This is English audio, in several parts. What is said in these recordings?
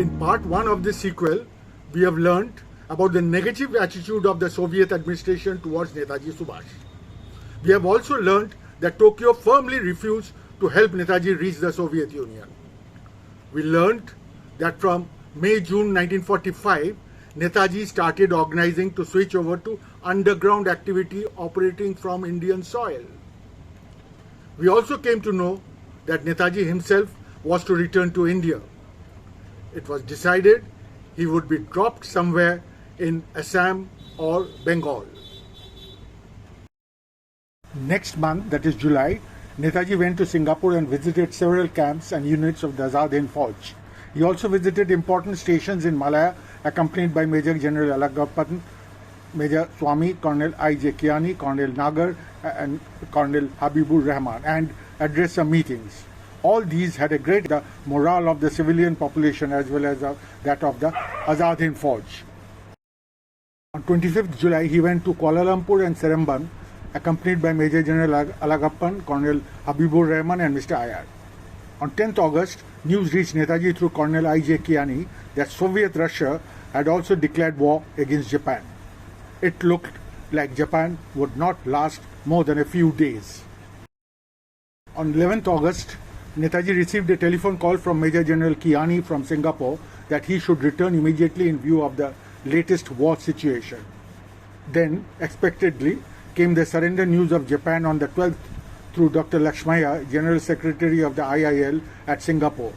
In part 1 of this sequel, we have learned about the negative attitude of the Soviet administration towards Netaji Subhash. We have also learned that Tokyo firmly refused to help Netaji reach the Soviet Union. We learned that from May-June 1945, Netaji started organizing to switch over to underground activity operating from Indian soil. We also came to know that Netaji himself was to return to India. It was decided he would be dropped somewhere in Assam or Bengal. Next month, that is July, Netaji went to Singapore and visited several camps and units of the Azad Hind Fauj. He also visited important stations in Malaya, accompanied by Major General Alagappan, Major Swami, Colonel I.J. Kiani, Colonel Nagar, and Colonel Habibur Rahman, and addressed some meetings. All these had a great morale of the civilian population as well as that of the Azad Hind Fauj. On 25th July, he went to Kuala Lumpur and Seremban, accompanied by Major General Alagappan, Colonel Habibur Rahman, and Mr. Ayar. On 10th August, news reached Netaji through Colonel I.J. Kiani that Soviet Russia had also declared war against Japan. It looked like Japan would not last more than a few days. On 11th August, Netaji received a telephone call from Major General Kiani from Singapore that he should return immediately in view of the latest war situation. Then, expectedly, came the surrender news of Japan on the 12th through Dr. Lakshmaya, General Secretary of the IIL at Singapore,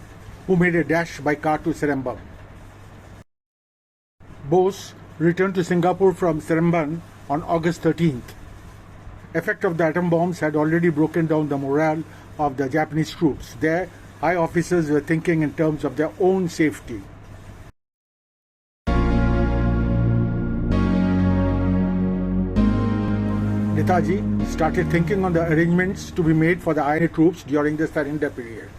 who made a dash by car to Seremban. Bose returned to Singapore from Seremban on August 13th. Effect of the atom bombs had already broken down the morale of the Japanese troops. There, high officers were thinking in terms of their own safety. Netaji started thinking on the arrangements to be made for the INA troops during the surrender period.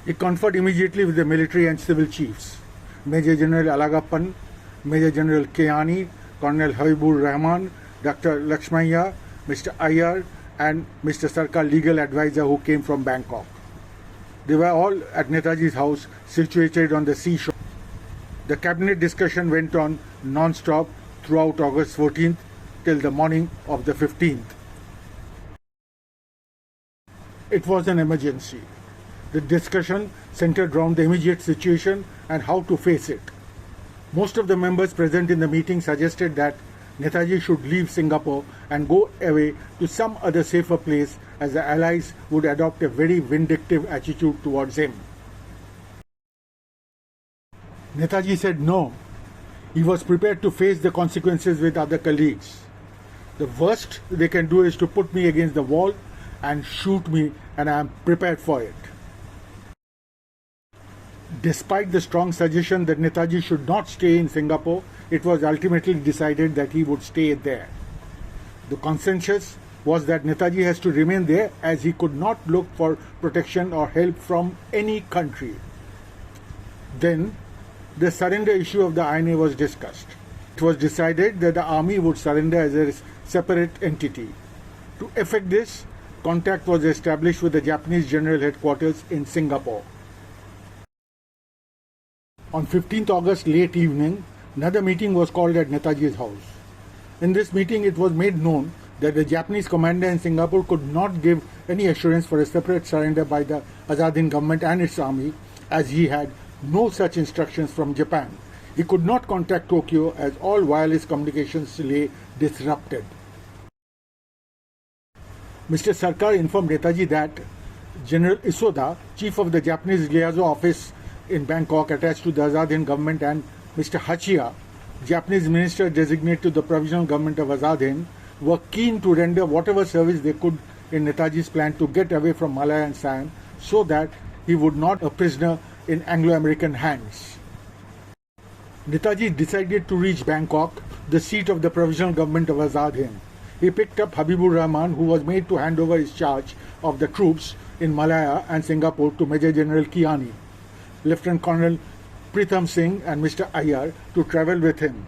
He conferred immediately with the military and civil chiefs, Major General Alagappan, Major General Kiani, Colonel Habibur Rahman, Dr. Lakshmaya, Mr. Ayar, and Mr. Sarkar, legal advisor who came from Bangkok. They were all at Netaji's house situated on the seashore. The cabinet discussion went on non-stop throughout August 14th till the morning of the 15th. It was an emergency. The discussion centered around the immediate situation and how to face it. Most of the members present in the meeting suggested that Netaji should leave Singapore and go away to some other safer place, as the Allies would adopt a very vindictive attitude towards him. Netaji said no. He was prepared to face the consequences with other colleagues. The worst they can do is to put me against the wall and shoot me, and I am prepared for it. Despite the strong suggestion that Netaji should not stay in Singapore, it was ultimately decided that he would stay there. The consensus was that Netaji has to remain there as he could not look for protection or help from any country. Then, the surrender issue of the INA was discussed. It was decided that the army would surrender as a separate entity. To effect this, contact was established with the Japanese General Headquarters in Singapore. On 15th August late evening, another meeting was called at Netaji's house. In this meeting, it was made known that the Japanese commander in Singapore could not give any assurance for a separate surrender by the Azad Hind government and its army, as he had no such instructions from Japan. He could not contact Tokyo as all wireless communications lay disrupted. Mr. Sarkar informed Netaji that General Isoda, chief of the Japanese liaison office in Bangkok attached to the Azad Hind government, and Mr. Hachiya, Japanese minister designate to the provisional government of Azad Hind, were keen to render whatever service they could in Netaji's plan to get away from Malaya and Siam so that he would not be a prisoner in Anglo-American hands. Netaji decided to reach Bangkok, the seat of the provisional government of Azad Hind. He picked up Habibur Rahman, who was made to hand over his charge of the troops in Malaya and Singapore to Major General Kiani, Lieutenant Colonel Pritham Singh and Mr. Ayar to travel with him.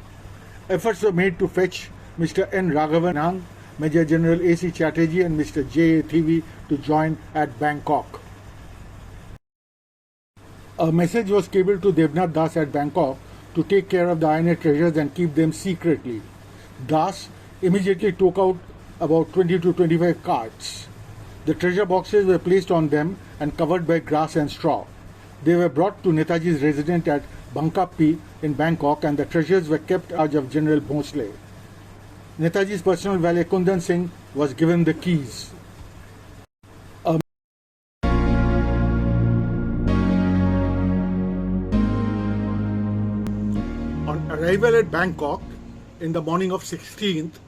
Efforts were made to fetch Mr. N. Raghavan, Major General A.C. Chatterjee and Mr. J. A. Thivi to join at Bangkok. A message was cabled to Devnath Das at Bangkok to take care of the INA treasures and keep them secretly. Das immediately took out about 20 to 25 carts. The treasure boxes were placed on them and covered by grass and straw. They were brought to Netaji's residence at Bangkapi in Bangkok, and the treasures were kept in charge of General Bhonsle. Netaji's personal valet Kundan Singh was given the keys. On arrival at Bangkok in the morning of 16th,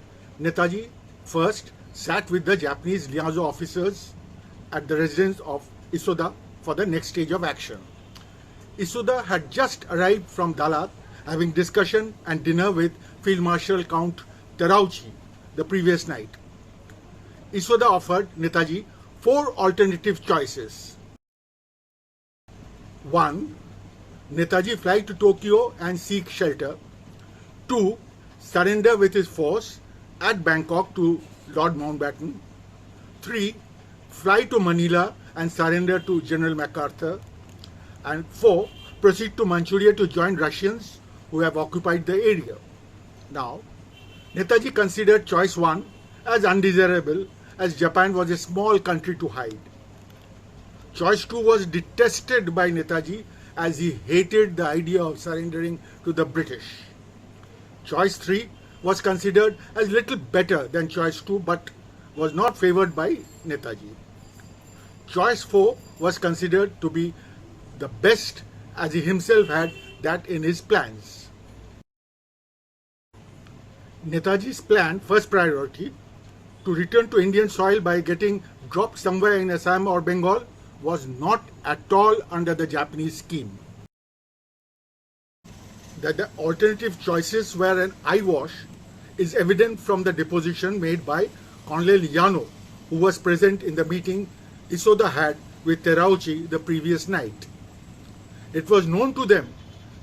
Netaji first sat with the Japanese liaison officers at the residence of Isuda for the next stage of action. Isuda had just arrived from Dalat, having discussion and dinner with Field Marshal Count Terauchi the previous night. Isuda offered Netaji 4 alternative choices. 1. Netaji fly to Tokyo and seek shelter. 2. Surrender with his force at Bangkok to Lord Mountbatten. 3. Fly to Manila and surrender to General MacArthur. And 4. Proceed to Manchuria to join Russians who have occupied the area. Now, Netaji considered choice 1 as undesirable, as Japan was a small country to hide. Choice 2 was detested by Netaji, as he hated the idea of surrendering to the British. Choice 3 was considered as little better than choice 2, but was not favoured by Netaji. Choice 4 was considered to be the best, as he himself had that in his plans. Netaji's plan, first priority, to return to Indian soil by getting dropped somewhere in Assam or Bengal, was not at all under the Japanese scheme. That the alternative choices were an eyewash is evident from the deposition made by Colonel Yano, who was present in the meeting Isuda had with Terauchi the previous night. It was known to them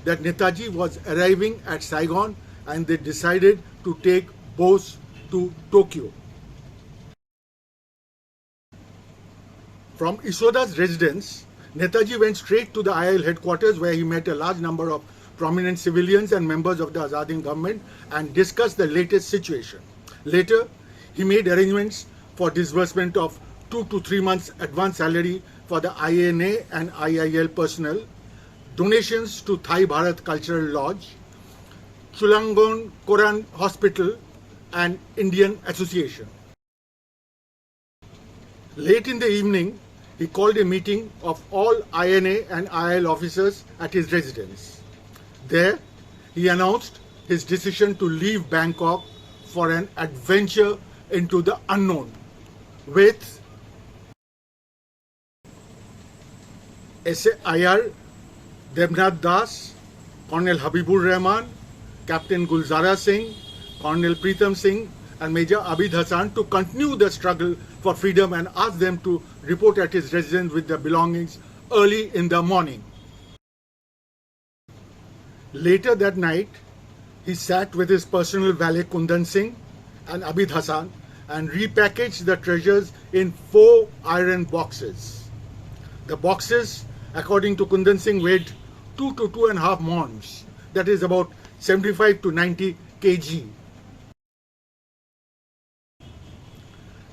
that Netaji was arriving at Saigon, and they decided to take Bose to Tokyo. From Isuda's residence, Netaji went straight to the IL headquarters, where he met a large number of prominent civilians and members of the Azad Hind government and discussed the latest situation. Later, he made arrangements for disbursement of 2 to 3 months advance salary for the INA and IIL personnel, donations to Thai Bharat Cultural Lodge, Chulalongkorn Koran Hospital and Indian Association. Late in the evening, he called a meeting of all INA and IIL officers at his residence. There, he announced his decision to leave Bangkok for an adventure into the unknown with SAIR Devnath Das, Colonel Habibur Rahman, Captain Gulzara Singh, Colonel Pritam Singh and Major Abid Hassan to continue the struggle for freedom, and asked them to report at his residence with their belongings early in the morning. Later that night, he sat with his personal valet Kundan Singh and Abid Hassan and repackaged the treasures in 4 iron boxes. The boxes, according to Kundan Singh, weighed 2 to 2.5 mons, that is about 75 to 90 kg.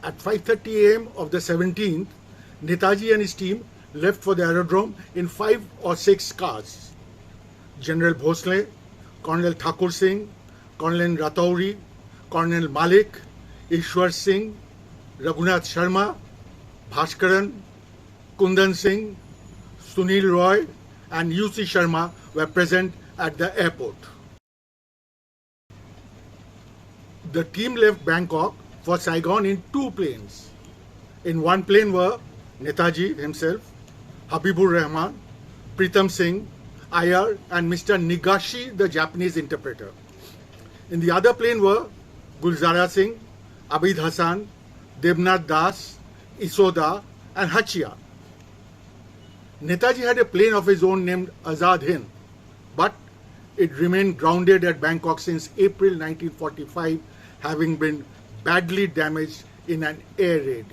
At 5:30 am of the 17th, Netaji and his team left for the aerodrome in 5 or 6 cars. General Bhonsle, Colonel Thakur Singh, Colonel Ratauri, Colonel Malik, Ishwar Singh, Raghunath Sharma, Bhaskaran, Kundan Singh, Sunil Roy and UC Sharma were present at the airport. The team left Bangkok for Saigon in 2 planes. In one plane were Netaji himself, Habibur Rahman, Pritam Singh, IR and Mr. Nigashi, the Japanese interpreter. In the other plane were Gulzara Singh, Abid Hassan, Devnath Das, Isuda and Hachia. Netaji had a plane of his own named Azad Hind, but it remained grounded at Bangkok since April 1945, having been badly damaged in an air raid.